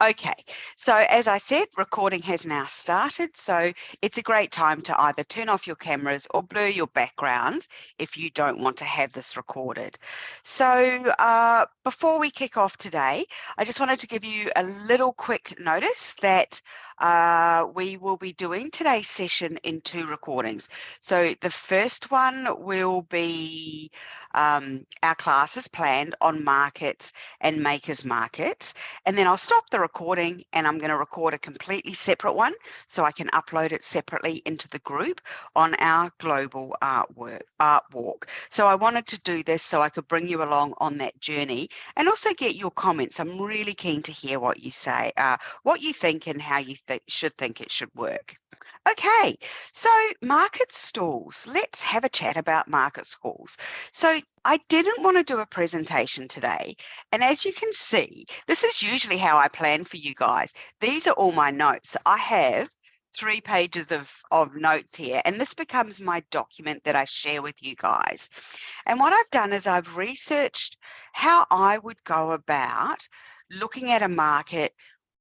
Okay, so as I said, recording has now started, so it's a great time to either turn off your cameras or blur your backgrounds if you don't want to have this recorded. So before we kick off today, I just wanted to give you a little quick notice that we will be doing today's session in 2 recordings. So the first one will be our classes planned on markets and makers markets, and then I'll stop the recording and I'm going to record a completely separate one so I can upload it separately into the group on our global art walk. So I wanted to do this so I could bring you along on that journey and also get your comments. I'm really keen to hear what you say, what you think and how you should think it should work. Okay, so market stalls. Let's have a chat about market stalls. So I didn't want to do a presentation today. And as you can see, this is usually how I plan for you guys. These are all my notes. I have 3 pages of notes here, and this becomes my document that I share with you guys. And what I've done is I've researched how I would go about looking at a market.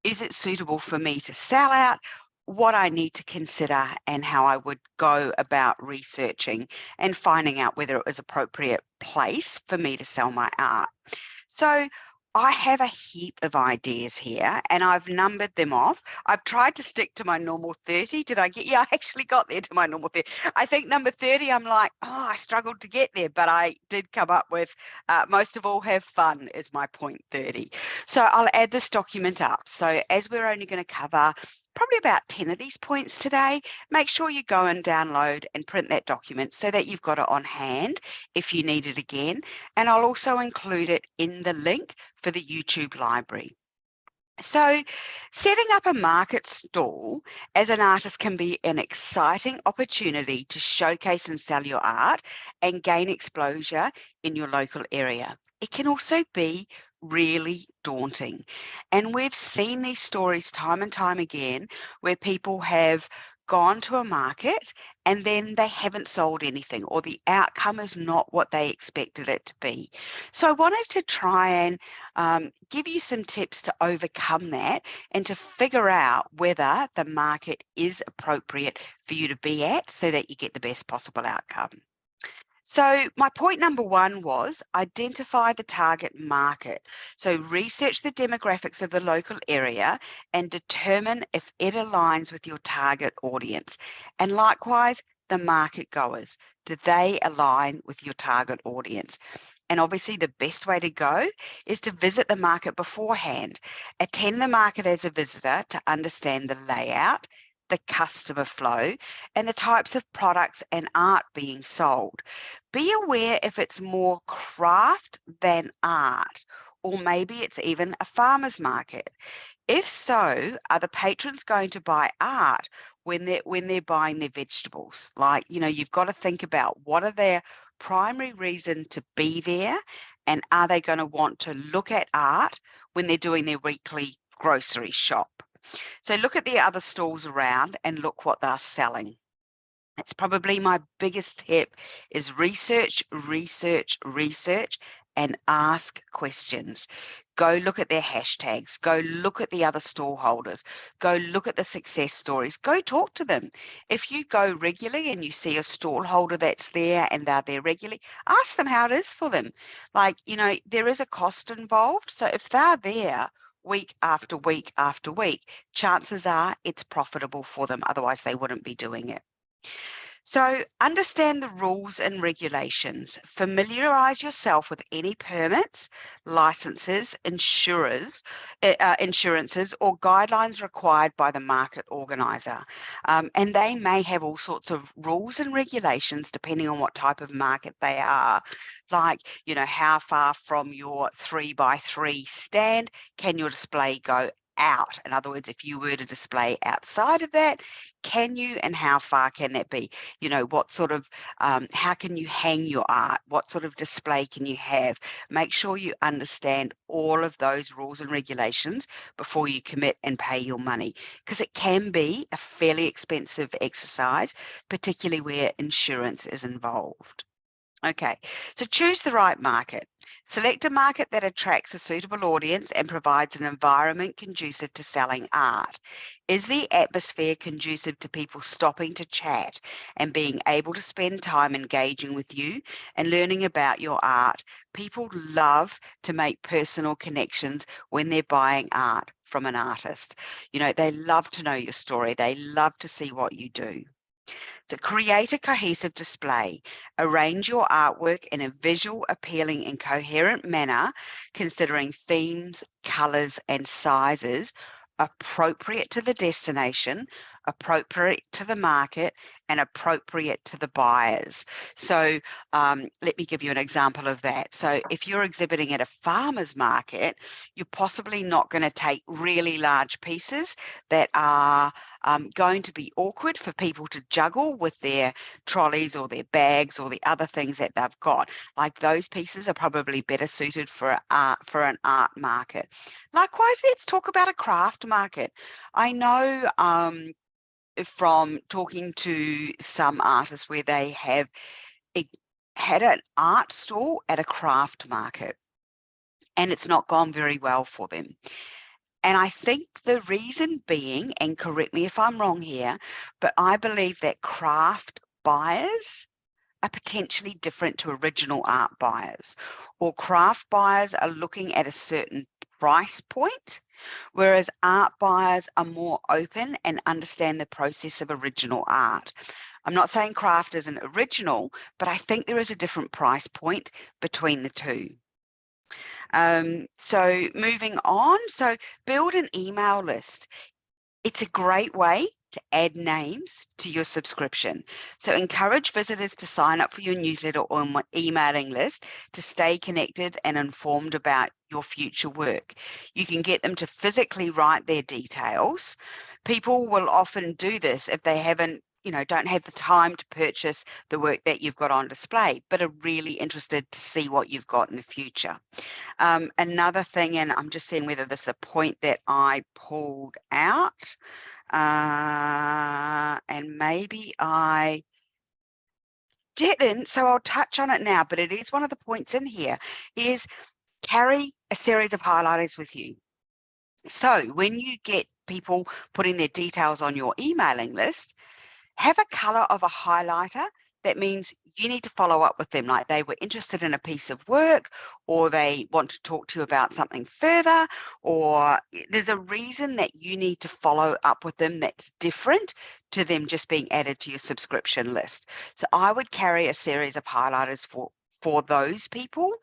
Is it suitable for me to sell out? What I need to consider and how I would go about researching and finding out whether it was appropriate place for me to sell my art. So I have a heap of ideas here and I've numbered them off. I've tried to stick to my normal 30. Did I get, yeah, I actually got there to my normal 30. I think number 30, I'm like, oh, I struggled to get there, but I did come up with most of all have fun is my point 30. So I'll add this document up. So as we're only going to cover probably about 10 of these points today, make sure you go and download and print that document so that you've got it on hand if you need it again. And I'll also include it in the link for the YouTube library. So setting up a market stall as an artist can be an exciting opportunity to showcase and sell your art and gain exposure in your local area. It can also be really daunting. And we've seen these stories time and time again where people have gone to a market and then they haven't sold anything or the outcome is not what they expected it to be. So I wanted to try and give you some tips to overcome that and to figure out whether the market is appropriate for you to be at so that you get the best possible outcome. So my point number 1 was identify the target market. So research the demographics of the local area and determine if it aligns with your target audience. And likewise, the market goers. Do they align with your target audience? And obviously the best way to go is to visit the market beforehand. Attend the market as a visitor to understand the layout, the customer flow, and the types of products and art being sold. Be aware if it's more craft than art, or maybe it's even a farmer's market. If so, are the patrons going to buy art when they're buying their vegetables? Like, you know, you've got to think about what are their primary reason to be there, and are they going to want to look at art when they're doing their weekly grocery shop? So look at the other stalls around and look what they're selling. It's probably my biggest tip is research, research, research, and ask questions. Go look at their hashtags. Go look at the other stall holders. Go look at the success stories. Go talk to them. If you go regularly and you see a stall holder that's there and they're there regularly, ask them how it is for them. Like, you know, there is a cost involved. So if they're there week after week after week, chances are it's profitable for them. Otherwise, they wouldn't be doing it. So understand the rules and regulations. Familiarise yourself with any permits, licenses, insurances, or guidelines required by the market organiser. And they may have all sorts of rules and regulations depending on what type of market they are. Like, you know, how far from your 3x3 stand can your display go out? In other words, if you were to display outside of that, can you, and how far can that be? You know, what sort of, how can you hang your art? What sort of display can you have? Make sure you understand all of those rules and regulations before you commit and pay your money, because it can be a fairly expensive exercise, particularly where insurance is involved. Okay, so choose the right market. Select a market that attracts a suitable audience and provides an environment conducive to selling art. Is the atmosphere conducive to people stopping to chat and being able to spend time engaging with you and learning about your art? People love to make personal connections when they're buying art from an artist. You know, they love to know your story. They love to see what you do. So create a cohesive display. Arrange your artwork in a visual, appealing and coherent manner, considering themes, colours and sizes appropriate to the destination, appropriate to the market and appropriate to the buyers. So let me give you an example of that. So if you're exhibiting at a farmer's market, you're possibly not going to take really large pieces that are going to be awkward for people to juggle with their trolleys or their bags or the other things that they've got. Like those pieces are probably better suited for an art market. Likewise, let's talk about a craft market. I know from talking to some artists where they have had an art store at a craft market and it's not gone very well for them. And I think the reason being, and correct me if I'm wrong here, but I believe that craft buyers are potentially different to original art buyers, or craft buyers are looking at a certain price point, whereas art buyers are more open and understand the process of original art. I'm not saying craft isn't original, but I think there is a different price point between the two. So moving on, so build an email list. It's a great way to add names to your subscription. So encourage visitors to sign up for your newsletter or emailing list to stay connected and informed about your future work. You can get them to physically write their details. People will often do this if they don't have the time to purchase the work that you've got on display, but are really interested to see what you've got in the future. Another thing, and I'm just seeing whether this is a point that I pulled out, and maybe I didn't, so I'll touch on it now, but it is one of the points in here, is carry a series of highlighters with you. So when you get people putting their details on your emailing list, have a color of a highlighter. That means you need to follow up with them, like they were interested in a piece of work, or they want to talk to you about something further, or there's a reason that you need to follow up with them that's different to them just being added to your subscription list. So I would carry a series of highlighters for those people,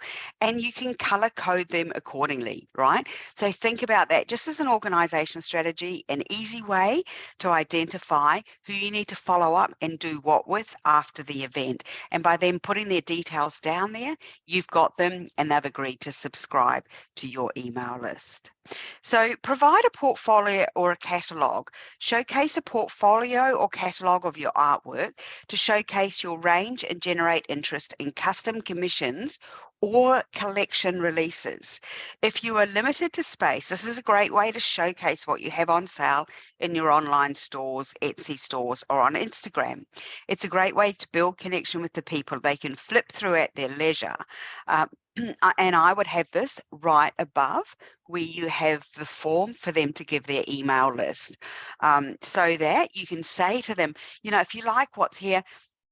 and you can color code them accordingly, right? So think about that just as an organization strategy, an easy way to identify who you need to follow up and do what with after the event. And by them putting their details down there, you've got them and they've agreed to subscribe to your email list. So provide a portfolio or a catalogue. Showcase a portfolio or catalogue of your artwork to showcase your range and generate interest in custom commissions or collection releases. If you are limited to space, this is a great way to showcase what you have on sale in your online stores, Etsy stores, or on Instagram. It's a great way to build connection with the people. They can flip through at their leisure. And I would have this right above where you have the form for them to give their email list, so that you can say to them, you know, if you like what's here,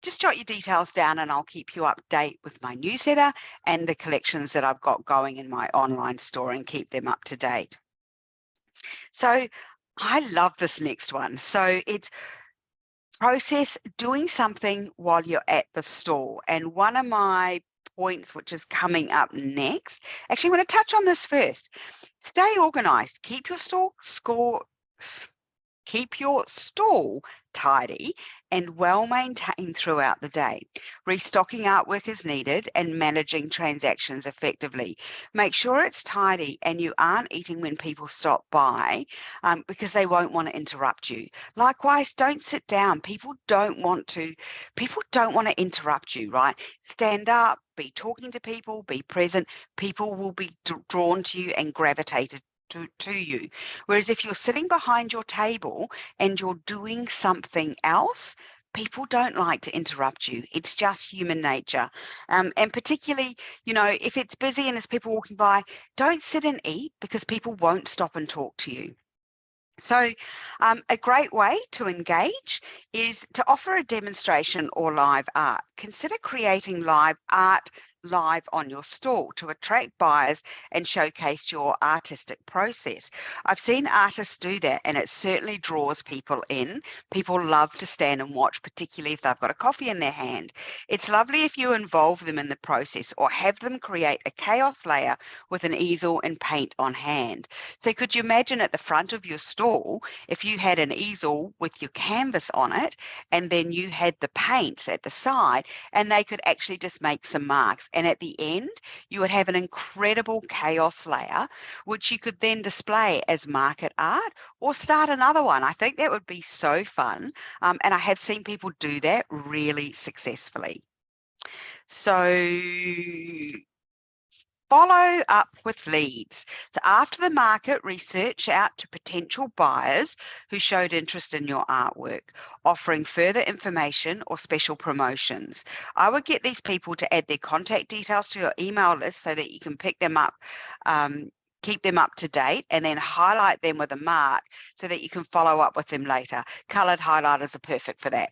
just jot your details down and I'll keep you up to date with my newsletter and the collections that I've got going in my online store and keep them up to date. So I love this next one. So it's process doing something while you're at the store. And one of my points, which is coming up next, actually, I'm going to touch on this first. Stay organized. Keep your stall tidy and well maintained throughout the day. Restocking artwork is needed and managing transactions effectively. Make sure it's tidy and you aren't eating when people stop by, because they won't want to interrupt you. Likewise, don't sit down. People don't want to interrupt you, right? Stand up, be talking to people, be present. People will be drawn to you and gravitated to you. Whereas if you're sitting behind your table and you're doing something else, people don't like to interrupt you. It's just human nature. And particularly, you know, if it's busy and there's people walking by, don't sit and eat because people won't stop and talk to you. So a great way to engage is to offer a demonstration or live art. Consider creating live art live on your stall to attract buyers and showcase your artistic process. I've seen artists do that, and it certainly draws people in. People love to stand and watch, particularly if they've got a coffee in their hand. It's lovely if you involve them in the process or have them create a chaos layer with an easel and paint on hand. So could you imagine at the front of your stall, if you had an easel with your canvas on it, and then you had the paints at the side, and they could actually just make some marks. And at the end, you would have an incredible chaos layer, which you could then display as market art or start another one. I think that would be so fun. And I have seen people do that really successfully. So follow up with leads. So after the market, research out to potential buyers who showed interest in your artwork, offering further information or special promotions. I would get these people to add their contact details to your email list so that you can pick them up, keep them up to date, and then highlight them with a mark so that you can follow up with them later. Colored highlighters are perfect for that.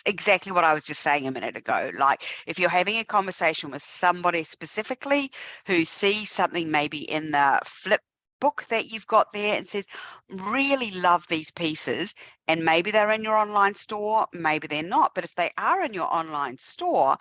Exactly what I was just saying a minute ago. Like if you're having a conversation with somebody specifically who sees something maybe in the flip book that you've got there and says, really love these pieces, and maybe they're in your online store, maybe they're not, but if they are in your online store,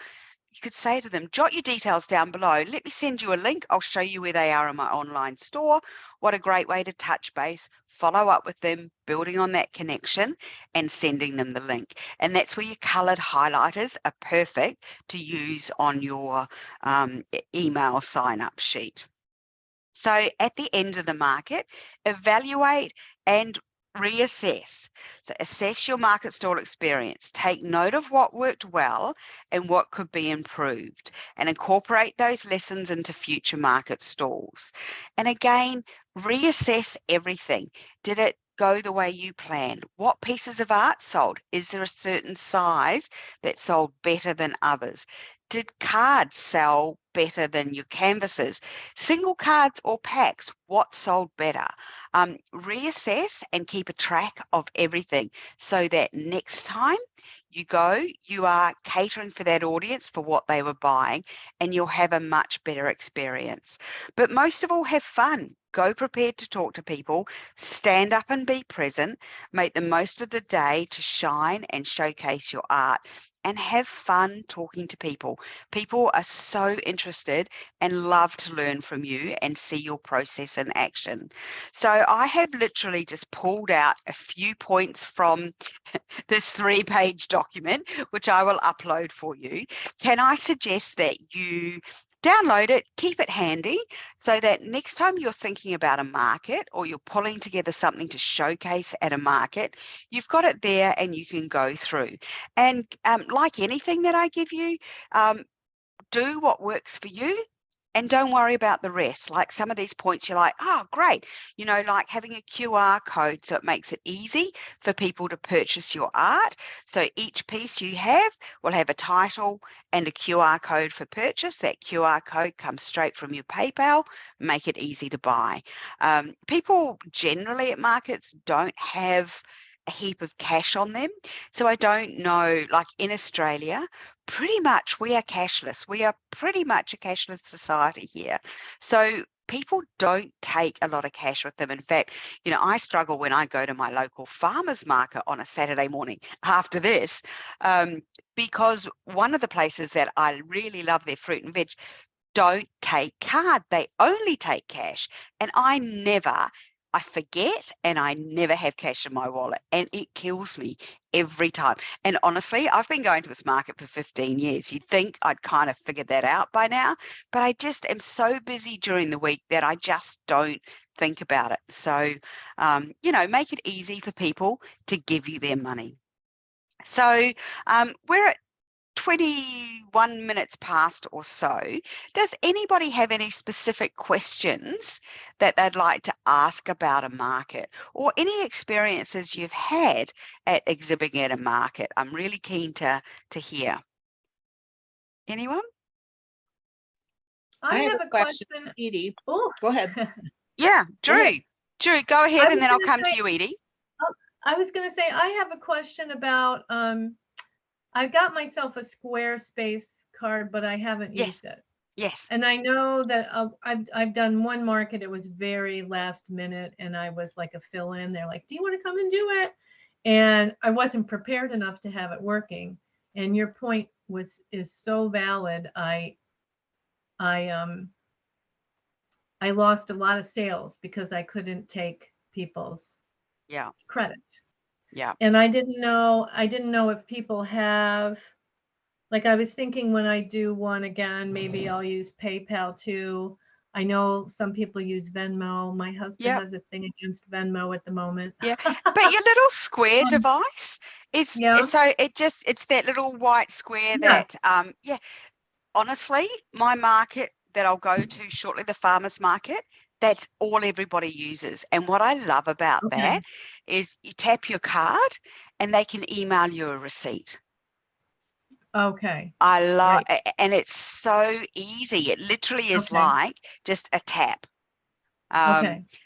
you could say to them, jot your details down below. Let me send you a link. I'll show you where they are in my online store. What a great way to touch base, follow up with them, building on that connection and sending them the link. And that's where your colored highlighters are perfect to use on your email sign-up sheet. So at the end of the market, evaluate and reassess. So assess your market stall experience. Take note of what worked well and what could be improved, and incorporate those lessons into future market stalls. And again, reassess everything. Did it go the way you planned? What pieces of art sold? Is there a certain size that sold better than others? Did cards sell better than your canvases? Single cards or packs, what sold better? Reassess and keep a track of everything so that next time you go, you are catering for that audience for what they were buying, and you'll have a much better experience. But most of all, have fun. Go prepared to talk to people, stand up and be present, make the most of the day to shine and showcase your art, and have fun talking to people. People are so interested and love to learn from you and see your process in action. So I have literally just pulled out a few points from this 3-page document, which I will upload for you. Can I suggest that you download it, keep it handy so that next time you're thinking about a market or you're pulling together something to showcase at a market, you've got it there and you can go through. And like anything that I give you, do what works for you and don't worry about the rest. Like some of these points, you're like, oh, great. You know, like having a QR code so it makes it easy for people to purchase your art. So each piece you have will have a title and a QR code for purchase. That QR code comes straight from your PayPal, make it easy to buy. People generally at markets don't have a heap of cash on them. So I don't know, like in Australia, pretty much we are cashless. We are pretty much a cashless society here. So people don't take a lot of cash with them. In fact, you know, I struggle when I go to my local farmers market on a Saturday morning after this, because one of the places that I really love their fruit and veg don't take card. They only take cash. And I forget and I never have cash in my wallet, and it kills me every time. And honestly, I've been going to this market for 15 years. You'd think I'd kind of figured that out by now, but I just am so busy during the week that I just don't think about it. So, you know, make it easy for people to give you their money. So we're at 21 1 minute's past or so. Does anybody have any specific questions that they'd like to ask about a market, or any experiences you've had at exhibiting at a market? I'm really keen to hear. Anyone? I have a question. Edie, Oh, go ahead. Yeah, Drew. Drew, go ahead, and then I'll come to you, Edie. I was going to say, I have a question about, I got myself a Squarespace card, but I haven't used it. Yes. And I know that I've done one market. It was very last minute, and I was like a fill-in. They're like, "Do you want to come and do it?" And I wasn't prepared enough to have it working. And your point is so valid. I lost a lot of sales because I couldn't take people's credit. Yeah. And I didn't know if people have, like, I was thinking when I do one again, maybe I'll use PayPal too. I know some people use Venmo. My husband has a thing against Venmo at the moment. Yeah, but your little square device is, so it's that little white square that, honestly, my market that I'll go to shortly, the farmers market, that's all everybody uses. And what I love about that is you tap your card and they can email you a receipt. Okay. I love, and it's so easy. It literally is like just a tap.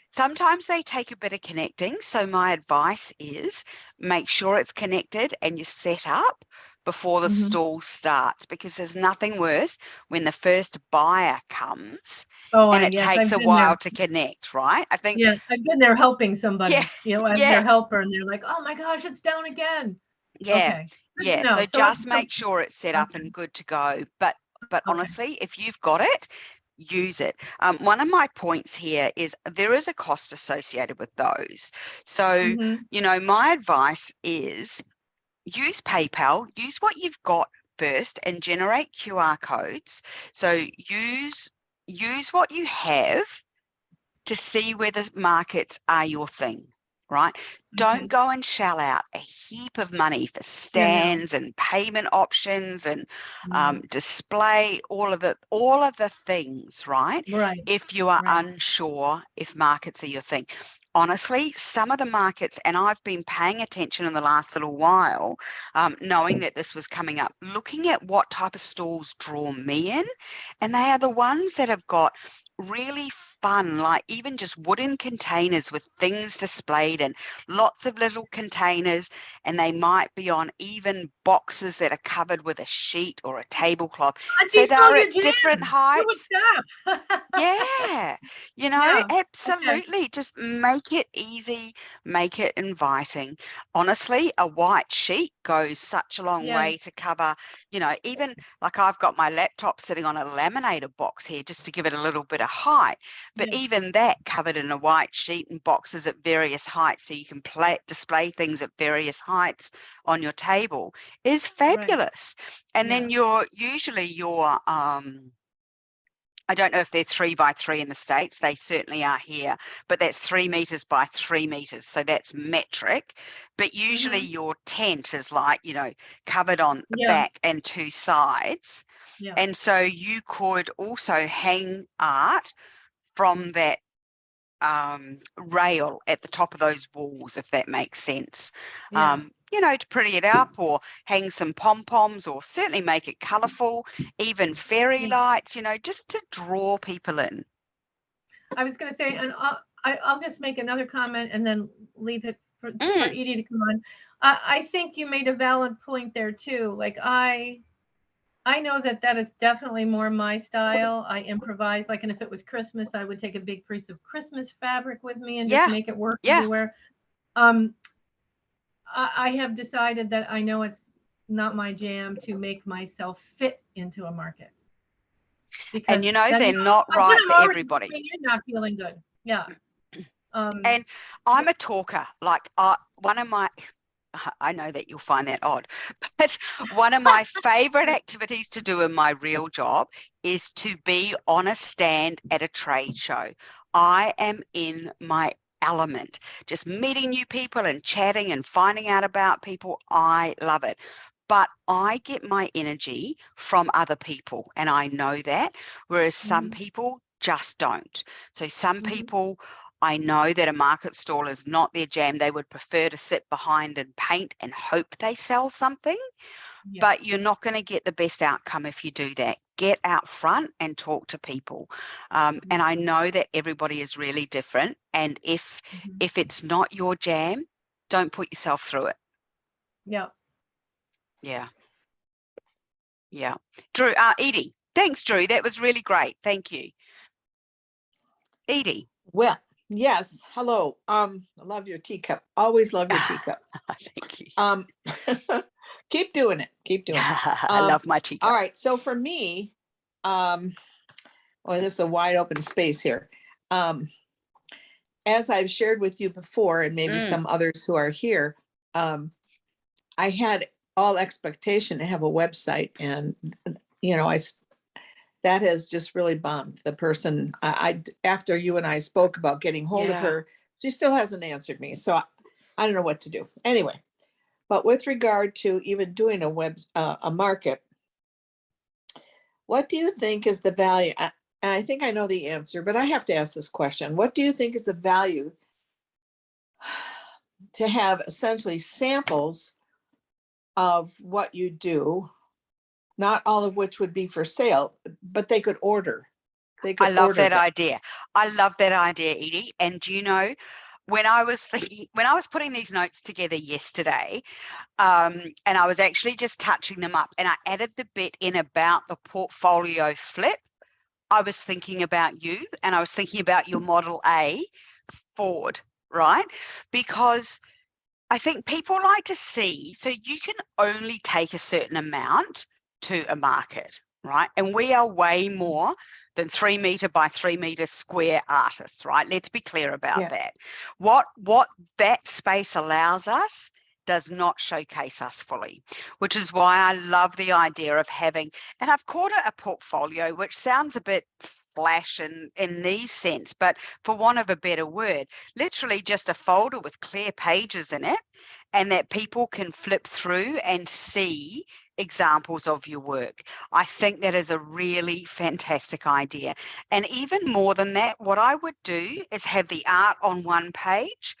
Sometimes they take a bit of connecting. So my advice is make sure it's connected and you're set up before the stall starts, because there's nothing worse when the first buyer comes and it takes a while to connect, right? I think. Yeah, I've been there helping somebody, you know, as their helper, and they're like, "Oh my gosh, it's down again." Yeah. So just make sure it's set up and good to go. But honestly, if you've got it, use it. One of my points here is there is a cost associated with those. So, you know, my advice is use PayPal, use what you've got first and generate QR codes. So use what you have to see whether markets are your thing, right? Don't go and shell out a heap of money for stands and payment options and display, all of the things, right? If you are unsure if markets are your thing. Honestly, some of the markets, and I've been paying attention in the last little while, knowing that this was coming up, looking at what type of stalls draw me in, and they are the ones that have got really fun, like even just wooden containers with things displayed and lots of little containers, and they might be on even boxes that are covered with a sheet or a tablecloth. So they're at different heights. Yeah, you know, absolutely. Just make it easy, make it inviting. Honestly, a white sheet goes such a long way to cover, you know, even like I've got my laptop sitting on a laminated box here just to give it a little bit of height. But even that covered in a white sheet and boxes at various heights so you can display things at various heights on your table is fabulous. And then usually your I don't know if they're 3 by 3 in the States. They certainly are here, but that's 3 meters by 3 meters. So that's metric. But usually your tent is like, you know, covered on the back and 2 sides. And so you could also hang art from that rail at the top of those walls, if that makes sense. You know, to pretty it up, or hang some pom-poms, or certainly make it colourful, even fairy lights, you know, just to draw people in. I was going to say, and I'll just make another comment and then leave it for Edie to come on. I think you made a valid point there too. Like I know that is definitely more my style. I improvise, like, and if it was Christmas, I would take a big piece of Christmas fabric with me and just make it work everywhere. I have decided that I know it's not my jam to make myself fit into a market. Because, and you know, they're not right for everybody. You're not feeling good. Yeah. And I'm a talker. Like one of my, I know that you'll find that odd, but one of my favorite activities to do in my real job is to be on a stand at a trade show. I am in my element, just meeting new people and chatting and finding out about people. I love it. but I get my energy from other people, and I know that, whereas some people just don't. So some people, I know that a market stall is not their jam. They would prefer to sit behind and paint and hope they sell something, but you're not going to get the best outcome if you do that. Get out front and talk to people. And I know that everybody is really different. And if it's not your jam, don't put yourself through it. Yeah. Yeah. Yeah. Drew, Edie. Thanks, Drew. That was really great. Thank you. Edie. Well, yes. Hello. I love your teacup. Always love your teacup. Thank you. Keep doing it. Keep doing it. I love my teacup. All right. So for me, well, this is a wide open space here. As I've shared with you before, and maybe some others who are here, I had all expectation to have a website, and that has just really bombed. The person after you and I spoke about getting hold of her, she still hasn't answered me. So I don't know what to do. Anyway, but with regard to even doing a market, what do you think is the value? And I think I know the answer, but I have to ask this question. What do you think is the value to have essentially samples of what you do, not all of which would be for sale, but they could order? I love that idea. I love that idea, Edie. And do you know, when I was putting these notes together yesterday, and I was actually just touching them up, and I added the bit in about the portfolio flip, I was thinking about you, and I was thinking about your Model A Ford, right? Because I think people like to see, so you can only take a certain amount to a market, right? And we are way more than 3 meter by 3 meter square artists, right? Let's be clear about that. What that space allows us does not showcase us fully, which is why I love the idea of having, and I've called it a portfolio, which sounds a bit flash in these sense, but for want of a better word, literally just a folder with clear pages in it, and that people can flip through and see examples of your work. I think that is a really fantastic idea. And even more than that, what I would do is have the art on one page.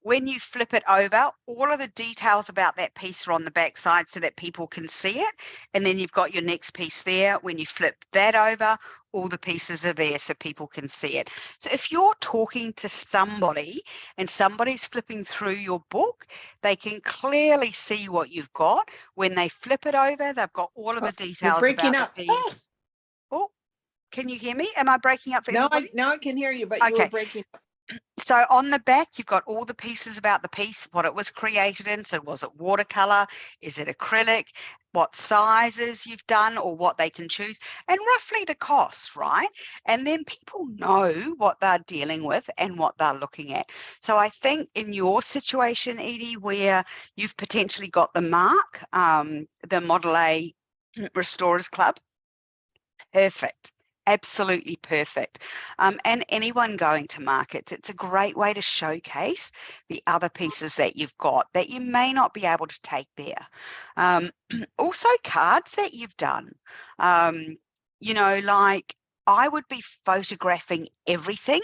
When you flip it over, all of the details about that piece are on the back side so that people can see it. And then you've got your next piece there. When you flip that over, all the pieces are there so people can see it. So if you're talking to somebody and somebody's flipping through your book, they can clearly see what you've got. When they flip it over, they've got all of the details. You're breaking about up. the piece. Oh, can you hear me? Am I breaking up for everybody? Now I can hear you, but okay. You were breaking up. So on the back, you've got all the pieces about the piece, what it was created in. So was it watercolor? Is it acrylic? What sizes you've done or what they can choose, and roughly the cost, right? And then people know what they're dealing with and what they're looking at. So I think in your situation, Edie, where you've potentially got the mark, the Model A Restorers Club, perfect. Absolutely perfect. And anyone going to markets, it's a great way to showcase the other pieces that you've got that you may not be able to take there. Also cards that you've done, like I would be photographing everything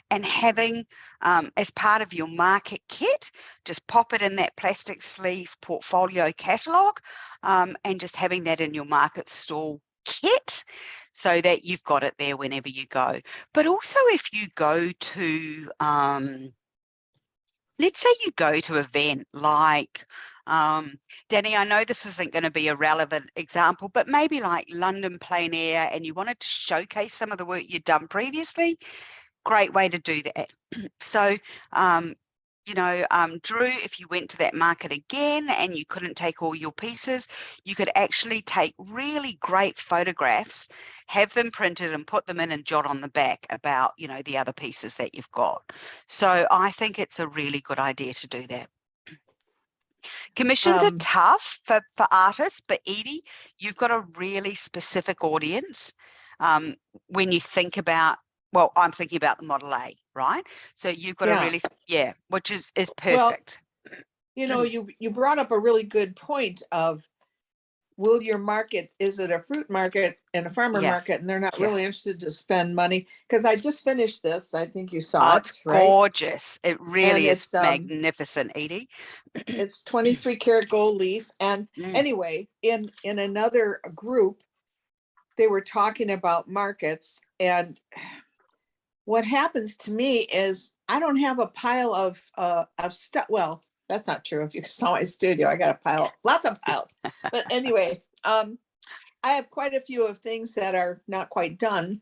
and having as part of your market kit, just pop it in that plastic sleeve portfolio catalogue and just having that in your market stall kit so that you've got it there whenever you go. But also if you go to, let's say you go to an event like, Danny, I know this isn't going to be a relevant example, but maybe like London Plein Air, and you wanted to showcase some of the work you'd done previously, great way to do that. So, Drew, if you went to that market again and you couldn't take all your pieces, you could actually take really great photographs, have them printed and put them in and jot on the back about, the other pieces that you've got. So I think it's a really good idea to do that. Commissions are tough for artists, but Edie, you've got a really specific audience when you think about, well, I'm thinking about the Model A, right? So you've got a really, which is perfect. Well, you brought up a really good point of will your market, is it a fruit market and a farmer Yeah. market? And they're not Yeah. really interested to spend money. Because I just finished this. I think you saw Oh, it, it's right? gorgeous. It really is it's, magnificent, Edie. It's 23 karat gold leaf. And Mm. anyway, in another group, they were talking about markets. And what happens to me is I don't have a pile of stuff. Well, that's not true. If you saw my studio, I got a pile, lots of piles. But anyway, I have quite a few of things that are not quite done.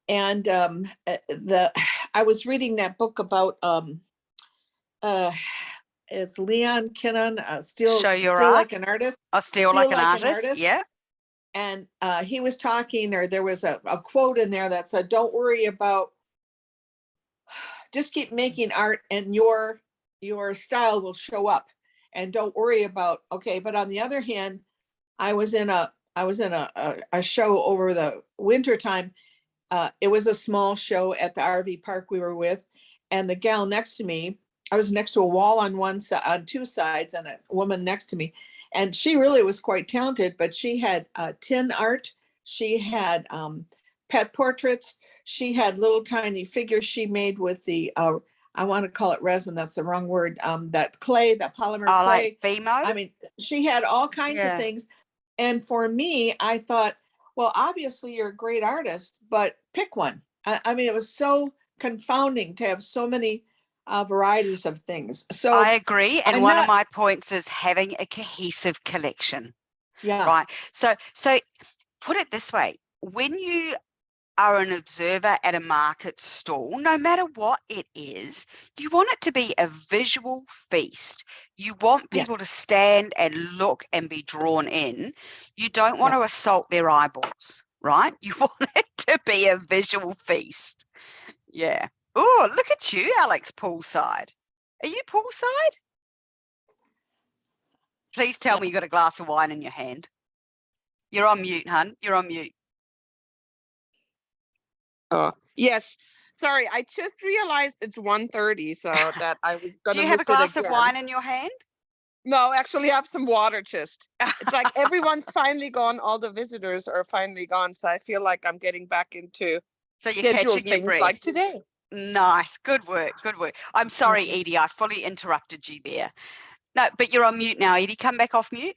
And I was reading that book about it's Leon Kinnon, still Show your still art. like an artist. Oh, still like an artist. Yeah. And he was talking, or there was a quote in there that said, don't worry about, just keep making art and your style will show up, and don't worry about, okay. But on the other hand, I was in a show over the winter time. It was a small show at the RV park we were with, and the gal next to me, I was next to a wall on one side, on two sides, and a woman next to me. And she really was quite talented, but she had tin art. She had pet portraits. She had little tiny figures she made with the, I want to call it resin. That's the wrong word. That clay, that polymer clay. Like Fimo. I mean, she had all kinds of things. And for me, I thought, well, obviously you're a great artist, but pick one. I mean, it was so confounding to have so many varieties of things. So I agree. And one of my points is having a cohesive collection. Yeah. Right. So put it this way, when you are an observer at a market stall, no matter what it is, you want it to be a visual feast. You want people to stand and look and be drawn in. You don't want to assault their eyeballs, right? You want it to be a visual feast. Yeah. Oh, look at you, Alex, poolside. Are you poolside? Please tell me you got a glass of wine in your hand. You're on mute, hun. You're on mute. Oh, yes. Sorry, I just realized it's 1:30, so that I was going to Do you have a glass of wine in your hand? No, actually I have some water just. It's like everyone's finally gone. All the visitors are finally gone. So I feel like I'm getting back into so you're catching your breath. Like today. Nice. Good work. Good work. I'm sorry, Edie. I fully interrupted you there. No, but you're on mute now, Edie. Come back off mute.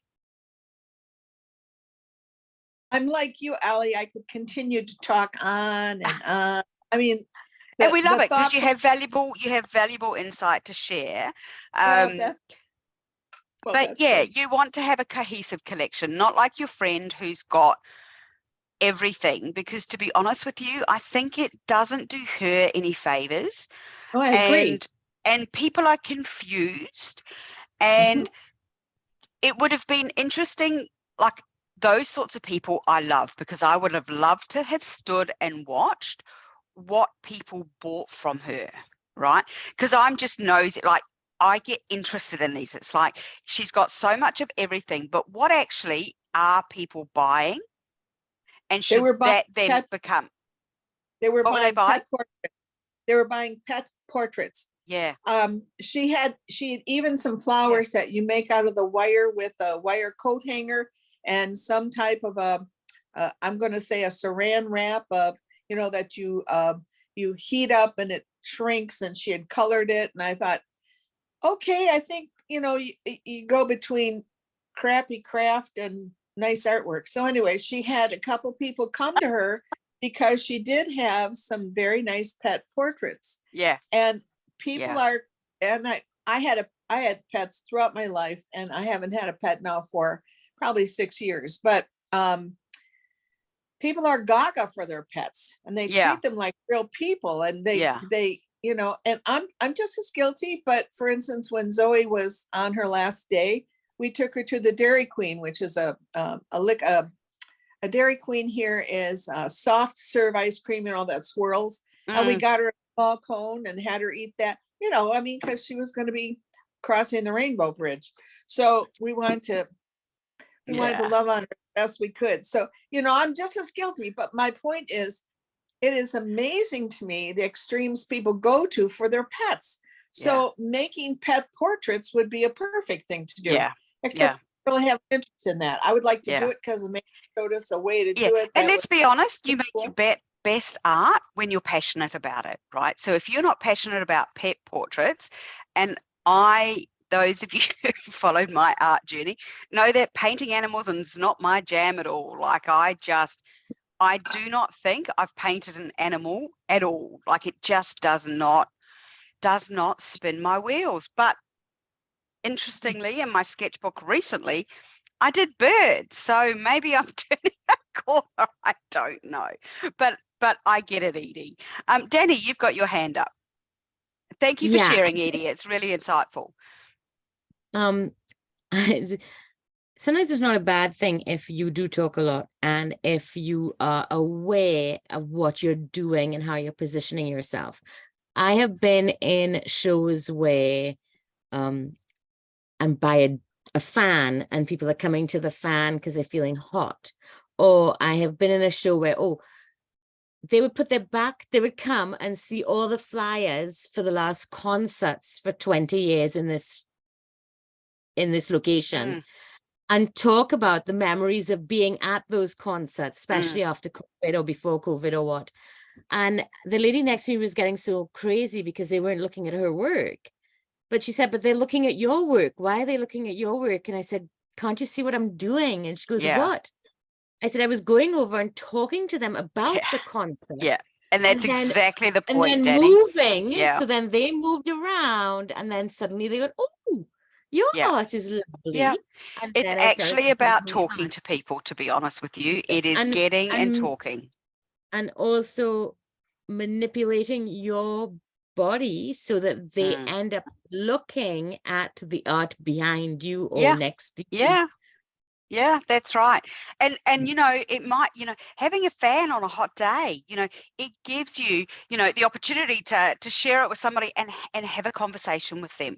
I'm like you, Ali. I could continue to talk on and on. I mean, and we love it because you have valuable insight to share. But yeah, you want to have a cohesive collection, not like your friend who's got everything, because to be honest with you, I think it doesn't do her any favors. Oh, I agree. And people are confused, and it would have been interesting, like those sorts of people I love, because I would have loved to have stood and watched what people bought from her, right? Because I'm just nosy, like I get interested in these. It's like she's got so much of everything, but what actually are people buying? And should that then become? They were buying pet portraits. They were buying pet portraits. Yeah. She had even some flowers that you make out of the wire with a wire coat hanger and some type of I'm going to say a saran wrap, you know, that you heat up and it shrinks, and she had colored it. And I thought, okay, I think, you know, you go between crappy craft and nice artwork. So anyway, she had a couple people come to her because she did have some very nice pet portraits. Yeah. And people are, and I had pets throughout my life, and I haven't had a pet now for probably 6 years, but people are gaga for their pets, and they treat them like real people, and they you know, and I'm just as guilty. But for instance, when Zoe was on her last day, we took her to the Dairy Queen, which is a Dairy Queen here is soft serve ice cream, you know, that swirls. And we got her a small cone and had her eat that, you know, I mean, because she was going to be crossing the Rainbow Bridge. So we wanted to love on her best we could. So, you know, I'm just as guilty. But my point is, it is amazing to me the extremes people go to for their pets. So making pet portraits would be a perfect thing to do. Yeah. Except really have interest in that. I would like to Yeah. do it because Amanda showed us a way to Yeah, do it. and that let's was be honest, you make cool. your best art when you're passionate about it, right? So if you're not passionate about pet portraits, and those of you who followed my art journey know that painting animals is not my jam at all. Like I do not think I've painted an animal at all. Like it just does not spin my wheels. But interestingly, in my sketchbook recently, I did birds, so maybe I'm turning a corner. I don't know, but I get it, Edie. Danny, you've got your hand up. Thank you for Yeah. sharing, Edie. It's really insightful. Sometimes it's not a bad thing if you do talk a lot and if you are aware of what you're doing and how you're positioning yourself. I have been in shows where I'm by a fan and people are coming to the fan because they're feeling hot. Or I have been in a show where, they would put their back, they would come and see all the flyers for the last concerts for 20 years in this location and talk about the memories of being at those concerts, especially after COVID or before COVID or what. And the lady next to me was getting so crazy because they weren't looking at her work. But she said, but they're looking at your work. Why are they looking at your work? And I said, can't you see what I'm doing? And she goes, what? I said, I was going over and talking to them about the concert. Yeah. And that's exactly the point, and then Danny. moving. Yeah. So then they moved around and then suddenly they went, oh, your art is lovely. Yeah. And It's actually about talking to people, to be honest with you. It is getting and talking. And also manipulating your body so that they end up looking at the art behind you or next to you. Yeah, that's right. And you know, it might, you know, having a fan on a hot day, you know, it gives you, you know, the opportunity to share it with somebody and have a conversation with them.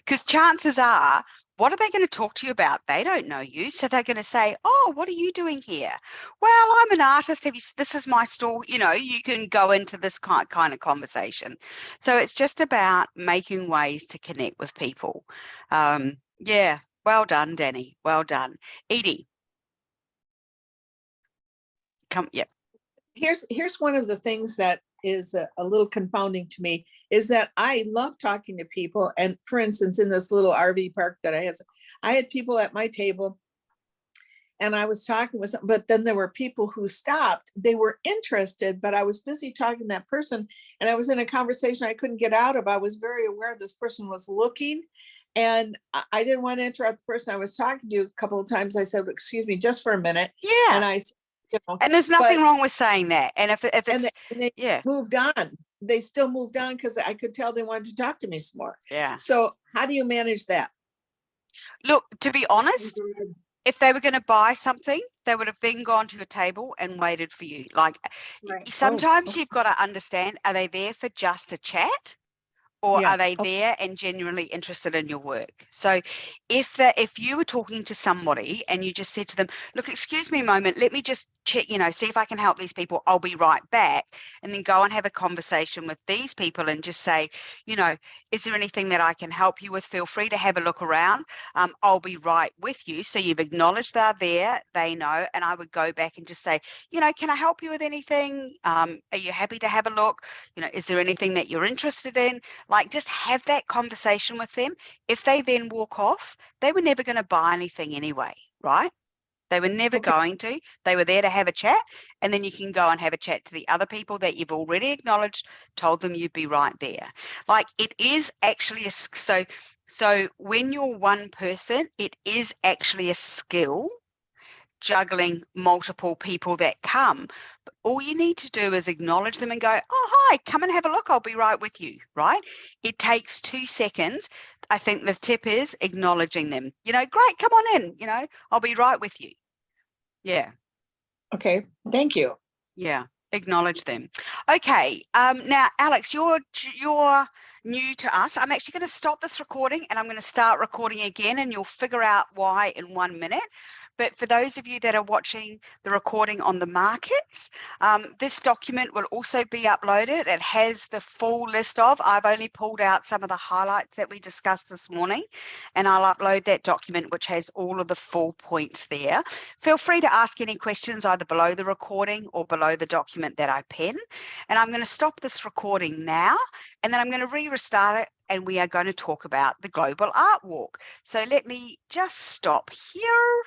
Because chances are, what are they going to talk to you about? They don't know you. So they're going to say, oh, what are you doing here? Well, I'm an artist. This is my store. You know, you can go into this kind of conversation. So it's just about making ways to connect with people. Yeah. Well done, Danny. Well done. Edie. Yep. Here's one of the things that is a little confounding to me is that I love talking to people. And for instance, in this little RV park that I had people at my table and I was talking with them, but then there were people who stopped. They were interested, but I was busy talking to that person and I was in a conversation I couldn't get out of. I was very aware this person was looking and I didn't want to interrupt the person I was talking to. A couple of times I said, excuse me, just for a minute. Yeah. And I said, you know, and there's nothing wrong with saying that. And if it's, and they moved on. They still moved on because I could tell they wanted to talk to me some more. Yeah. So how do you manage that? Look, to be honest, if they were going to buy something, they would have then gone to your table and waited for you. Like sometimes you've got to understand, are they there for just a chat? Or are they there and genuinely interested in your work? So if you were talking to somebody and you just said to them, look, excuse me a moment, let me just check, you know, see if I can help these people, I'll be right back. And then go and have a conversation with these people and just say, you know, is there anything that I can help you with? Feel free to have a look around. I'll be right with you. So you've acknowledged they're there, they know, and I would go back and just say, you know, can I help you with anything? Are you happy to have a look? You know, is there anything that you're interested in? Like just have that conversation with them. If they then walk off, they were never going to buy anything anyway, right? They were never going to. They were there to have a chat, and then you can go and have a chat to the other people that you've already acknowledged, told them you'd be right there. Like it is actually so when you're one person, it is actually a skill juggling multiple people that come. But all you need to do is acknowledge them and go, oh, hi, come and have a look. I'll be right with you, right? It takes 2 seconds. I think the tip is acknowledging them. You know, great, come on in. You know, I'll be right with you. Yeah. Okay, thank you. Yeah, acknowledge them. Okay, now, Alex, you're new to us. I'm actually going to stop this recording and I'm going to start recording again and you'll figure out why in 1 minute. but for those of you that are watching the recording on the markets, this document will also be uploaded. It has the full list of, I've only pulled out some of the highlights that we discussed this morning, and I'll upload that document which has all of the full points there. Feel free to ask any questions either below the recording or below the document that I pen. And I'm going to stop this recording now, and then I'm going to restart it, and we are going to talk about the Global Art Walk. So let me just stop here.